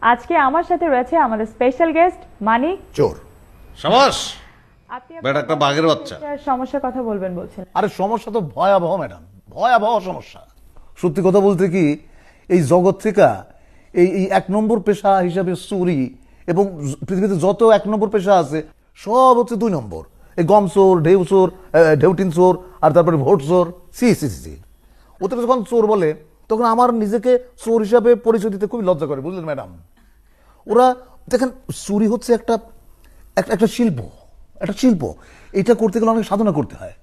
আজকে আমার সাথে রয়েছে আমাদের স্পেশাল গেস্ট মানিক চোর। সাবাস। আপনি বেটা একটা বাঘের বাচ্চা। সমস্যার কথা বলবেন বলছেন। আরে সমস্যা তো ভয়াবহ ম্যাডাম, ভয়াবহ সমস্যা। সত্যি কথা বলতে কি, এই জগৎ থেকে এই এক নম্বর পেশা হিসাবে চুরি, এবং পৃথিবীতে যত এক নম্বর পেশা আছে সব হচ্ছে 2 নম্বর। এই গম চোর, ঢেউ চোর, ঢেউটিন চোর, আর তারপরে ভোট চোর। সি সি সি ওদের যখন চোর বলে তখন আমার নিজেকে চোর হিসাবে পরিচয় দিতে খুবই লজ্জা করে, বুঝলেন ম্যাডাম। ওরা দেখেন, চুরি হচ্ছে একটা একটা শিল্প, একটা শিল্প। এটা করতে গেলে অনেক সাধনা করতে হয়।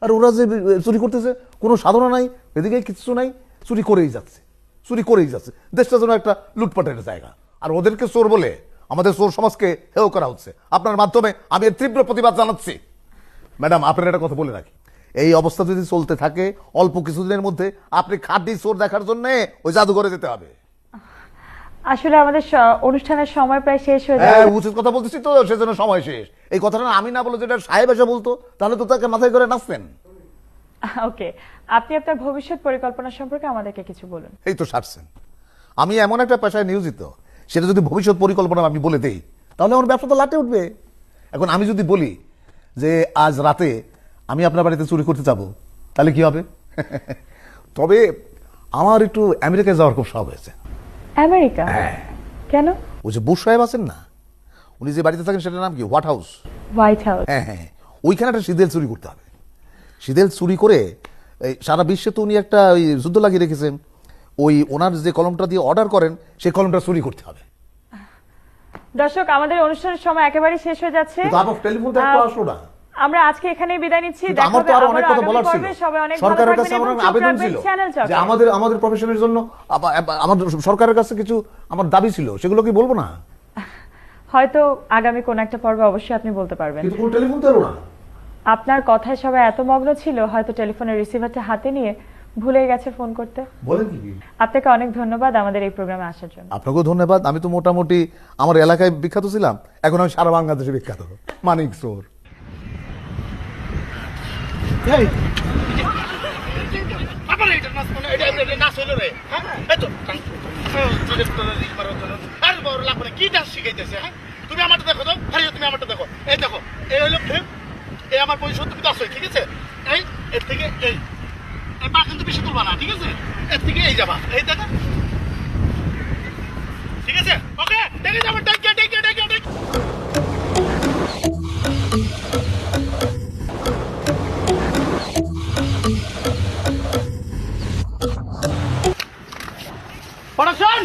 আর ওরা যে চুরি করতেছে, কোনো সাধনা নাই, এদিকে কিছু নাই, চুরি করেই যাচ্ছে, চুরি করেই যাচ্ছে। দেশটা যেন একটা লুটপাটের জায়গা। আর ওদেরকে চোর বলে আমাদের চোর সমাজকে হেয় করা হচ্ছে। আপনার মাধ্যমে আমি এর তীব্র প্রতিবাদ জানাচ্ছি। ম্যাডাম, আপনার একটা কথা বলে রাখি, এই অবস্থা যদি চলতে থাকে অল্প কিছুদিনের মধ্যে আপনি খাঁটি চোর দেখার জন্য ওই জাদুঘরে যেতে হবে। আসলে আমাদের অনুষ্ঠানের সময় প্রায় শেষ হয়ে হ্যাঁ, যাবে। উচিত কথা বলতেছি তো, সেজন্য সময় শেষ। এই কথাটা আমি না বলে যেটা সাহেব এসে বলতো, তাহলে তো তাকে মাথায় করে নাচতেন। ওকে, আপনি আপনার ভবিষ্যৎ পরিকল্পনা সম্পর্কে আমাদেরকে কিছু বলুন। এই তো সারছেন। আমি এমন একটা পেশায় নিয়োজিত, সেটা যদি ভবিষ্যৎ পরিকল্পনা আমি বলে দেই, তাহলে আমার ব্যবসা তো লাটে উঠবে। এখন আমি যদি বলি যে আজ রাতে আমি আপনার বাড়িতে চুরি করতে যাব, তাহলে কি হবে? তবে আমার একটু আমেরিকায় যাওয়ার খুব শখ হয়েছে। আমেরিকা? কেন? ওই যে বুশ সাহেব আছেন না, উনি যে বাড়িতে থাকেন সেটার নাম কি? White house. White house? হ্যাঁ হ্যাঁ, ওইখানে একটা শীতেল চুরি করতে হবে। শীতেল চুরি করে এই সারা বিশ্বে তো উনি একটা ওই যুদ্ধ লাগিয়ে রেখেছেন। ওই ওনার যে কলমটা দিয়ে অর্ডার করেন, সেই কলমটা চুরি করতে হবে। দর্শক, আমাদের অনুষ্ঠানের সময় একেবারে শেষ হয়ে যাচ্ছে। টেলিফোনটা একটু আসলো না। আমরা আজকে এখানেই বিদায় নিচ্ছি। কিন্তু আমার তো আরো অনেক কথা বলার ছিল। সবাই অনেক ভালো সরকারের থাকবেন কাছে এবং আমার চোখ আবেদন রাখবেন ছিল চ্যানেল যে চকে। আমাদের প্রফেশনের জন্য আমাদের সরকারের কাছে কিছু আমার দাবি ছিল, সেগুলো কি বলবো না? হয়তো আগামী কোন একটা পর্বে অবশ্যই আপনি বলতে পারবেন। কিন্তু কোনো টেলিফোন তো এলো না। আপনার কথায় সবাই এত মগ্ন ছিল, হয়তো টেলিফোনের রিসিভারটা হাতে নিয়ে ভুলে গেছে ফোন করতে। বলেন কি? আপনাকে অনেক ধন্যবাদ আমাদের এই প্রোগ্রামে আসার জন্য। আপনাকেও ধন্যবাদ। আমি তো মোটামুটি আমার এলাকায় বিখ্যাত ছিলাম, এখন আমি সারা বাংলাদেশে বিখ্যাত। মানিক চোর। তুমি আমারটা দেখো তো, তুমি আমারটা দেখো। এই দেখো, এই হলো ফিল্ম, এই আমার পরিশোধ তুমি তো আসোই, ঠিক আছে? এই এর থেকে এই পা কিন্তু বেশি তুলবা না, ঠিক আছে? এর থেকে এই যাবা, এই দেখো, ঠিক আছে? ওকে, দেখে যাবো, ডেকে ডেকে ডেকে ডেকে। প্রোডাকশন